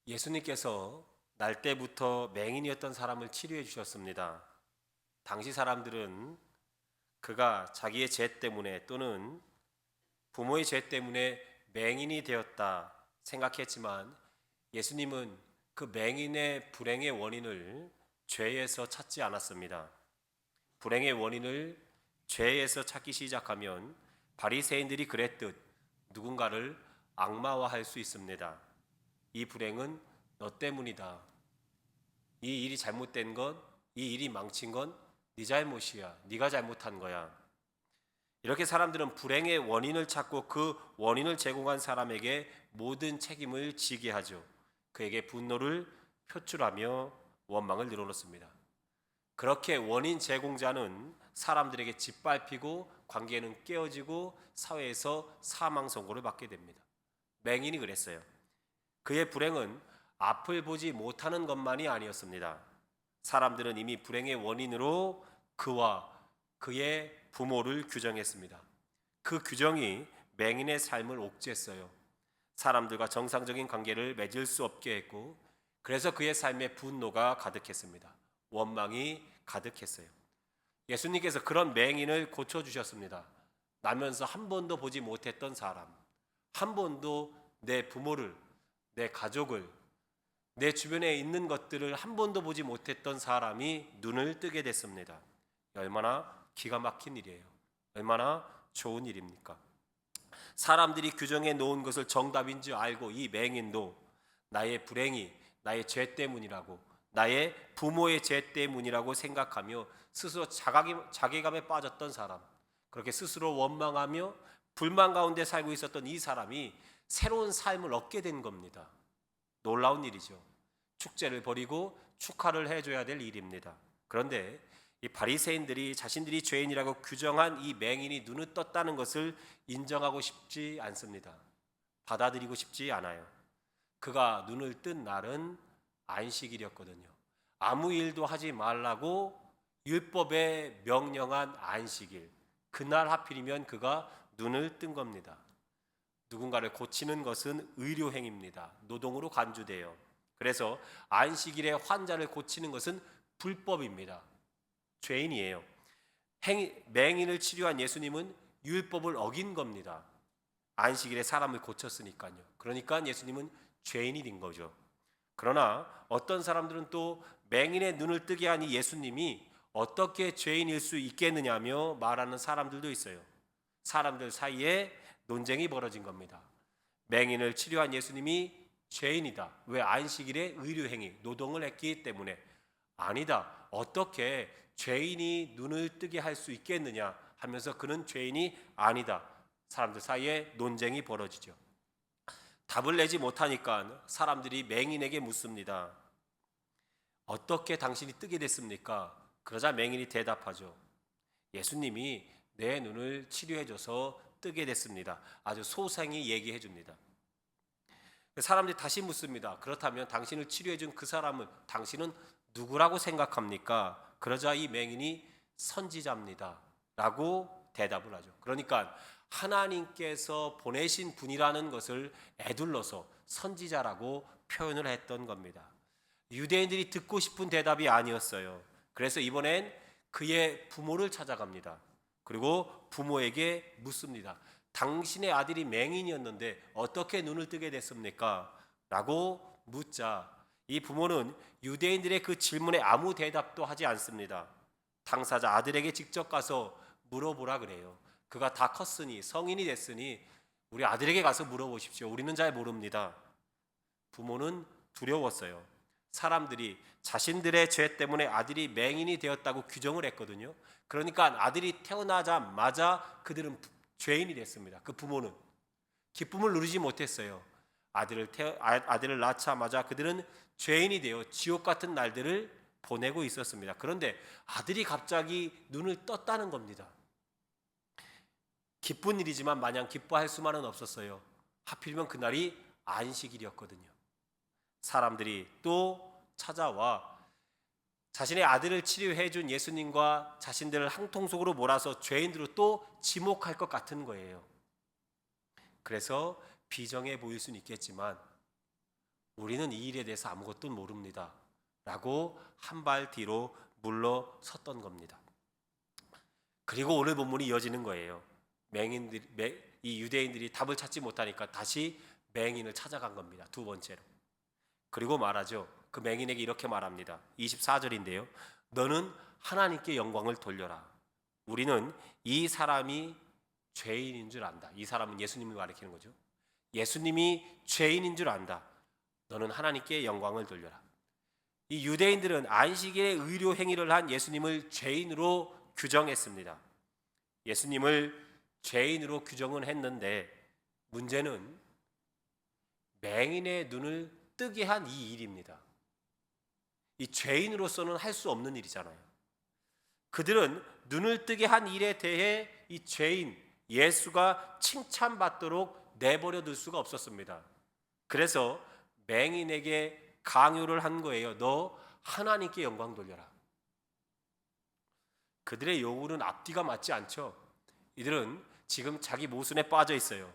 예수님께서 날 때부터 맹인이었던 사람을 치료해 주셨습니다. 당시 사람들은 그가 자기의 죄 때문에 또는 부모의 죄 때문에 맹인이 되었다 생각했지만 예수님은 그 맹인의 불행의 원인을 죄에서 찾지 않았습니다. 불행의 원인을 죄에서 찾기 시작하면 바리새인들이 그랬듯 누군가를 악마화할 수 있습니다. 이 불행은 너 때문이다. 이 일이 잘못된 건, 이 일이 망친 건 네 잘못이야. 네가 잘못한 거야. 이렇게 사람들은 불행의 원인을 찾고 그 원인을 제공한 사람에게 모든 책임을 지게 하죠. 그에게 분노를 표출하며 원망을 늘어놓습니다. 그렇게 원인 제공자는 사람들에게 짓밟히고 관계는 깨어지고 사회에서 사망 선고를 받게 됩니다. 맹인이 그랬어요. 그의 불행은 앞을 보지 못하는 것만이 아니었습니다. 사람들은 이미 불행의 원인으로 그와 그의 부모를 규정했습니다. 그 규정이 맹인의 삶을 옥죄했어요. 사람들과 정상적인 관계를 맺을 수 없게 했고, 그래서 그의 삶에 분노가 가득했습니다. 원망이 가득했어요. 예수님께서 그런 맹인을 고쳐주셨습니다. 나면서 한 번도 보지 못했던 사람, 한 번도 내 부모를, 내 가족을, 내 주변에 있는 것들을 한 번도 보지 못했던 사람이 눈을 뜨게 됐습니다. 얼마나 기가 막힌 일이에요. 얼마나 좋은 일입니까? 사람들이 규정해 놓은 것을 정답인 줄 알고 이 맹인도 나의 불행이 나의 죄 때문이라고, 나의 부모의 죄 때문이라고 생각하며 스스로 자괴감에 빠졌던 사람, 그렇게 스스로 원망하며 불만 가운데 살고 있었던 이 사람이 새로운 삶을 얻게 된 겁니다. 놀라운 일이죠. 축제를 벌이고 축하를 해줘야 될 일입니다. 그런데 이 바리새인들이 자신들이 죄인이라고 규정한 이 맹인이 눈을 떴다는 것을 인정하고 싶지 않습니다. 받아들이고 싶지 않아요. 그가 눈을 뜬 날은 안식일이었거든요. 아무 일도 하지 말라고 율법에 명령한 안식일. 그날 하필이면 그가 눈을 뜬 겁니다. 누군가를 고치는 것은 의료행위입니다. 노동으로 간주돼요. 그래서 안식일에 환자를 고치는 것은 불법입니다. 죄인이에요. 맹인을 치료한 예수님은 율법을 어긴 겁니다. 안식일에 사람을 고쳤으니까요. 그러니까 예수님은 죄인이 된 거죠. 그러나 어떤 사람들은 또 맹인의 눈을 뜨게 한 이 예수님이 어떻게 죄인일 수 있겠느냐며 말하는 사람들도 있어요. 사람들 사이에 논쟁이 벌어진 겁니다. 맹인을 치료한 예수님이 죄인이다. 왜? 안식일에 의료행위, 노동을 했기 때문에. 아니다. 어떻게 죄인이 눈을 뜨게 할 수 있겠느냐 하면서 그는 죄인이 아니다. 사람들 사이에 논쟁이 벌어지죠. 답을 내지 못하니까 사람들이 맹인에게 묻습니다. 어떻게 당신이 뜨게 됐습니까? 그러자 맹인이 대답하죠. 예수님이 내 눈을 치료해줘서 뜨게 됐습니다. 아주 소상히 얘기해 줍니다. 사람들이 다시 묻습니다. 그렇다면 당신을 치료해준 그 사람은 당신은 누구라고 생각합니까? 그러자 이 맹인이 선지자입니다. 라고 대답을 하죠. 그러니까 하나님께서 보내신 분이라는 것을 에둘러서 선지자라고 표현을 했던 겁니다. 유대인들이 듣고 싶은 대답이 아니었어요. 그래서 이번엔 그의 부모를 찾아갑니다. 그리고 부모에게 묻습니다. 당신의 아들이 맹인이었는데 어떻게 눈을 뜨게 됐습니까? 라고 묻자 이 부모는 유대인들의 그 질문에 아무 대답도 하지 않습니다. 당사자 아들에게 직접 가서 물어보라 그래요. 그가 다 컸으니 성인이 됐으니 우리 아들에게 가서 물어보십시오. 우리는 잘 모릅니다. 부모는 두려웠어요. 사람들이 자신들의 죄 때문에 아들이 맹인이 되었다고 규정을 했거든요. 그러니까 아들이 태어나자마자 그들은 죄인이 됐습니다. 그 부모는 기쁨을 누리지 못했어요. 아들을 낳자마자 그들은 죄인이 되어 지옥 같은 날들을 보내고 있었습니다. 그런데 아들이 갑자기 눈을 떴다는 겁니다. 기쁜 일이지만 마냥 기뻐할 수만은 없었어요. 하필이면 그날이 안식일이었거든요. 사람들이 또 찾아와 자신의 아들을 치료해 준 예수님과 자신들을 한통속으로 몰아서 죄인들로 또 지목할 것 같은 거예요. 그래서 비정해 보일 수는 있겠지만 우리는 이 일에 대해서 아무것도 모릅니다 라고 한 발 뒤로 물러섰던 겁니다. 그리고 오늘 본문이 이어지는 거예요. 이 유대인들이 답을 찾지 못하니까 다시 맹인을 찾아간 겁니다. 두 번째로. 그리고 말하죠. 그 맹인에게 이렇게 말합니다. 24절인데요. 너는 하나님께 영광을 돌려라. 우리는 이 사람이 죄인인 줄 안다. 이 사람은 예수님을 가리키는 거죠. 예수님이 죄인인 줄 안다. 너는 하나님께 영광을 돌려라. 이 유대인들은 안식일에 의료 행위를 한 예수님을 죄인으로 규정했습니다. 예수님을 죄인으로 규정은 했는데 문제는 맹인의 눈을 뜨게 한 이 일입니다. 이 죄인으로서는 할 수 없는 일이잖아요. 그들은 눈을 뜨게 한 일에 대해 이 죄인 예수가 칭찬받도록 내버려 둘 수가 없었습니다. 그래서 맹인에게 강요를 한 거예요. 너 하나님께 영광 돌려라. 그들의 요구는 앞뒤가 맞지 않죠. 이들은 지금 자기 모순에 빠져 있어요.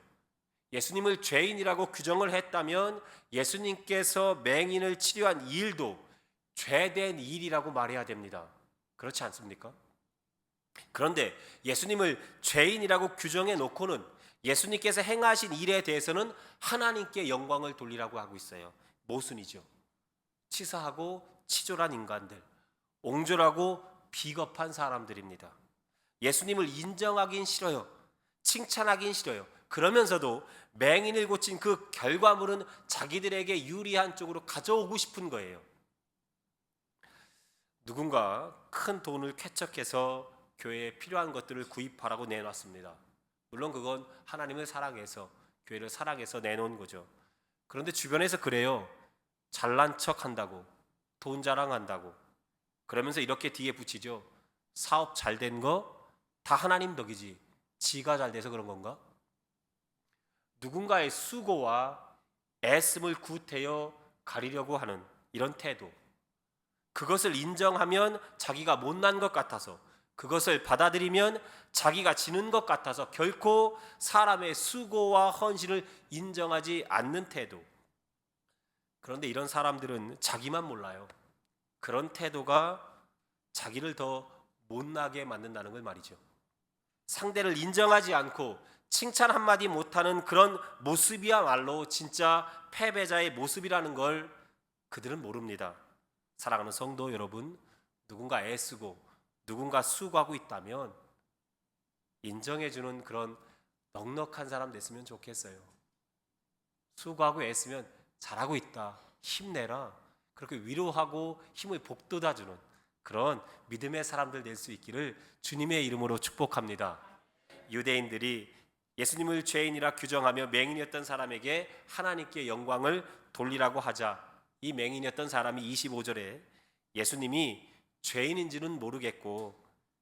예수님을 죄인이라고 규정을 했다면 예수님께서 맹인을 치료한 일도 죄된 일이라고 말해야 됩니다. 그렇지 않습니까? 그런데 예수님을 죄인이라고 규정해 놓고는 예수님께서 행하신 일에 대해서는 하나님께 영광을 돌리라고 하고 있어요. 모순이죠. 치사하고 치졸한 인간들, 옹졸하고 비겁한 사람들입니다. 예수님을 인정하긴 싫어요. 칭찬하긴 싫어요. 그러면서도 맹인을 고친 그 결과물은 자기들에게 유리한 쪽으로 가져오고 싶은 거예요. 누군가 큰 돈을 쾌척해서 교회에 필요한 것들을 구입하라고 내놨습니다. 물론 그건 하나님을 사랑해서, 교회를 사랑해서 내놓은 거죠. 그런데 주변에서 그래요. 잘난 척 한다고, 돈 자랑한다고. 그러면서 이렇게 뒤에 붙이죠. 사업 잘 된 거 다 하나님 덕이지 지가 잘 돼서 그런 건가? 누군가의 수고와 애씀을 구태여 가리려고 하는 이런 태도, 그것을 인정하면 자기가 못난 것 같아서, 그것을 받아들이면 자기가 지는 것 같아서 결코 사람의 수고와 헌신을 인정하지 않는 태도. 그런데 이런 사람들은 자기만 몰라요. 그런 태도가 자기를 더 못나게 만든다는 걸 말이죠. 상대를 인정하지 않고 칭찬 한마디 못하는 그런 모습이야말로 진짜 패배자의 모습이라는 걸 그들은 모릅니다. 사랑하는 성도 여러분, 누군가 애쓰고 누군가 수고하고 있다면 인정해주는 그런 넉넉한 사람 됐으면 좋겠어요. 수고하고 애쓰면 잘하고 있다, 힘내라, 그렇게 위로하고 힘을 북돋아주는 그런 믿음의 사람들 될 수 있기를 주님의 이름으로 축복합니다. 유대인들이 예수님을 죄인이라 규정하며 맹인이었던 사람에게 하나님께 영광을 돌리라고 하자, 이 맹인이었던 사람이 25절에 예수님이 죄인인지는 모르겠고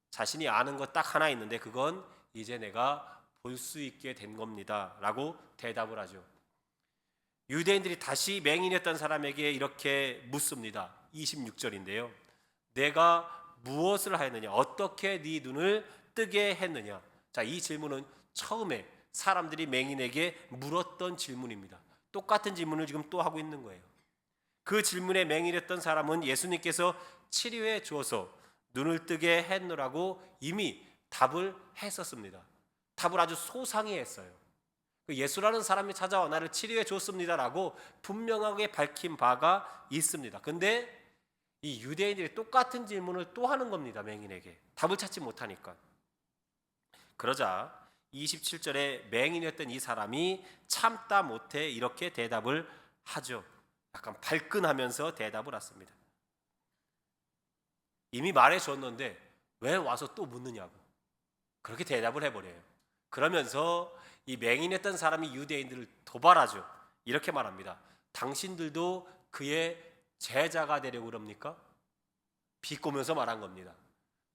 자신이 아는 것 딱 하나 있는데 그건 이제 내가 볼 수 있게 된 겁니다 라고 대답을 하죠. 유대인들이 다시 맹인이었던 사람에게 이렇게 묻습니다. 26절인데요. 내가 무엇을 하였느냐? 어떻게 네 눈을 뜨게 했느냐? 자, 이 질문은 처음에 사람들이 맹인에게 물었던 질문입니다. 똑같은 질문을 지금 또 하고 있는 거예요. 그 질문에 맹인이었던 사람은 예수님께서 치료해 주어서 눈을 뜨게 했노라고 이미 답을 했었습니다. 답을 아주 소상히 했어요. 예수라는 사람이 찾아와 나를 치료해 줬습니다라고 분명하게 밝힌 바가 있습니다. 근데 이 유대인들이 똑같은 질문을 또 하는 겁니다. 맹인에게 답을 찾지 못하니까. 그러자 27절에 맹인이었던 이 사람이 참다 못해 이렇게 대답을 하죠. 약간 발끈하면서 대답을 했습니다. 이미 말해 줬는데 왜 와서 또 묻느냐고 그렇게 대답을 해버려요. 그러면서 이 맹인이었던 사람이 유대인들을 도발하죠. 이렇게 말합니다. 당신들도 그의 제자가 되려고 그럽니까? 비꼬면서 말한 겁니다.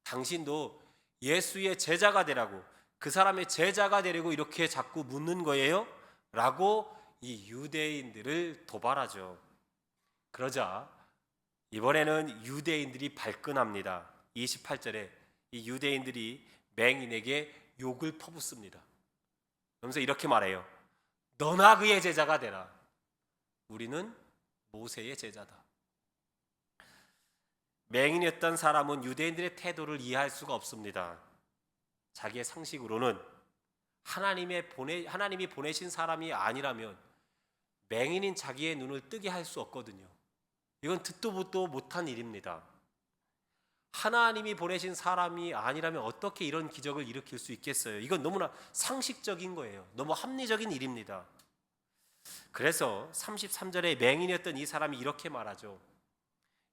당신도 예수의 제자가 되라고, 그 사람의 제자가 되려고 이렇게 자꾸 묻는 거예요? 라고 이 유대인들을 도발하죠. 그러자 이번에는 유대인들이 발끈합니다. 28절에 이 유대인들이 맹인에게 욕을 퍼붓습니다. 그러면서 이렇게 말해요. 너나 그의 제자가 되라. 우리는 모세의 제자다. 맹인이었던 사람은 유대인들의 태도를 이해할 수가 없습니다. 자기의 상식으로는 하나님이 보내신 사람이 아니라면 맹인인 자기의 눈을 뜨게 할 수 없거든요. 이건 듣도 보도 못한 일입니다. 하나님이 보내신 사람이 아니라면 어떻게 이런 기적을 일으킬 수 있겠어요? 이건 너무나 상식적인 거예요. 너무 합리적인 일입니다. 그래서 33절에 맹인이었던 이 사람이 이렇게 말하죠.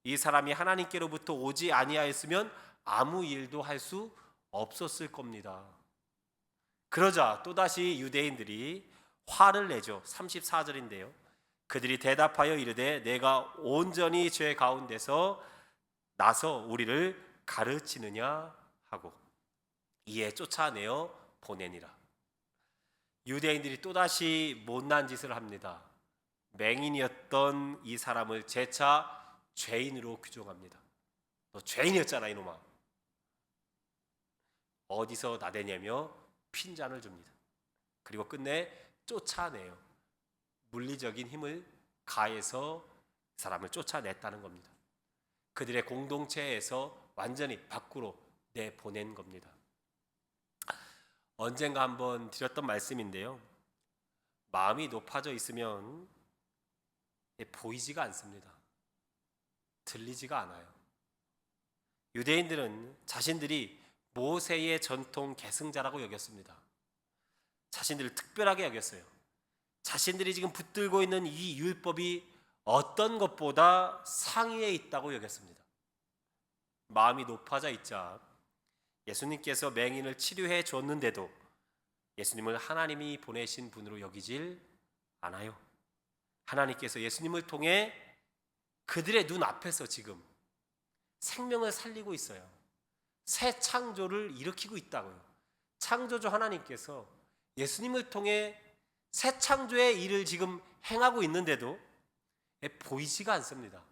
이 사람이 하나님께로부터 오지 아니하였으면 아무 일도 할 수 없었을 겁니다. 그러자 또다시 유대인들이 화를 내죠. 34절인데요. 그들이 대답하여 이르되 내가 온전히 죄 가운데서 나서 우리를 가르치느냐 하고 이에 쫓아내어 보내니라. 유대인들이 또다시 못난 짓을 합니다. 맹인이었던 이 사람을 재차 죄인으로 규정합니다. 너 죄인이었잖아 이놈아. 어디서 나대냐며 핀잔을 줍니다. 그리고 끝내 쫓아내요. 물리적인 힘을 가해서 사람을 쫓아냈다는 겁니다. 그들의 공동체에서 완전히 밖으로 내보낸 겁니다. 언젠가 한번 드렸던 말씀인데요. 마음이 높아져 있으면 보이지가 않습니다. 들리지가 않아요. 유대인들은 자신들이 모세의 전통 계승자라고 여겼습니다. 자신들을 특별하게 여겼어요. 자신들이 지금 붙들고 있는 이 율법이 어떤 것보다 상위에 있다고 여겼습니다. 마음이 높아져 있자 예수님께서 맹인을 치료해 줬는데도 예수님을 하나님이 보내신 분으로 여기질 않아요. 하나님께서 예수님을 통해 그들의 눈 앞에서 지금 생명을 살리고 있어요. 새 창조를 일으키고 있다고요. 창조주 하나님께서 예수님을 통해 새 창조의 일을 지금 행하고 있는데도 보이지가 않습니다.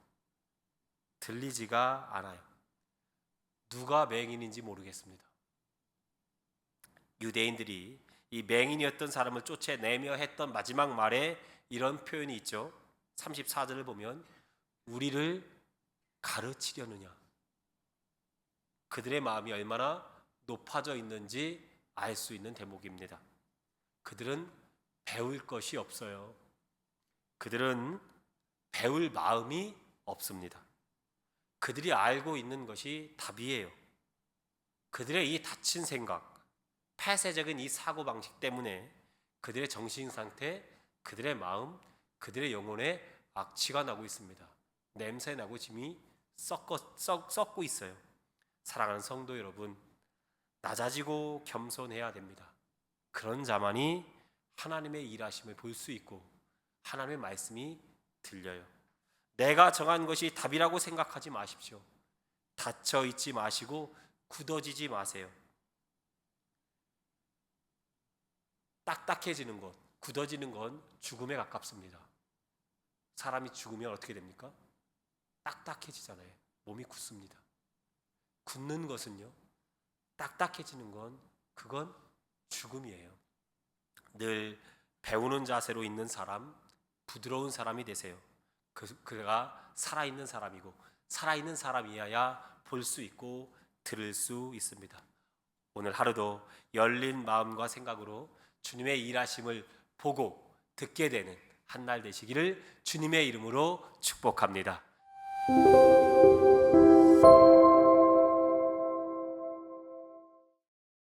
들리지가 않아요. 누가 맹인인지 모르겠습니다. 유대인들이 이 맹인이었던 사람을 쫓아내며 했던 마지막 말에 이런 표현이 있죠. 34절을 보면 우리를 가르치려느냐. 그들의 마음이 얼마나 높아져 있는지 알 수 있는 대목입니다. 그들은 배울 것이 없어요. 그들은 배울 마음이 없습니다. 그들이 알고 있는 것이 답이에요. 그들의 이 닫힌 생각, 폐쇄적인 이 사고방식 때문에 그들의 정신상태, 그들의 마음, 그들의 영혼에 악취가 나고 있습니다. 냄새나고 짐이 썩고 있어요. 사랑하는 성도 여러분, 낮아지고 겸손해야 됩니다. 그런 자만이 하나님의 일하심을 볼 수 있고 하나님의 말씀이 들려요. 내가 정한 것이 답이라고 생각하지 마십시오. 닫혀 있지 마시고 굳어지지 마세요. 딱딱해지는 것, 굳어지는 건 죽음에 가깝습니다. 사람이 죽으면 어떻게 됩니까? 딱딱해지잖아요. 몸이 굳습니다. 굳는 것은요, 딱딱해지는 건 그건 죽음이에요. 늘 배우는 자세로 있는 사람, 부드러운 사람이 되세요. 그가 살아있는 사람이고 살아있는 사람이어야 볼 수 있고 들을 수 있습니다. 오늘 하루도 열린 마음과 생각으로 주님의 일하심을 보고 듣게 되는 한 날 되시기를 주님의 이름으로 축복합니다.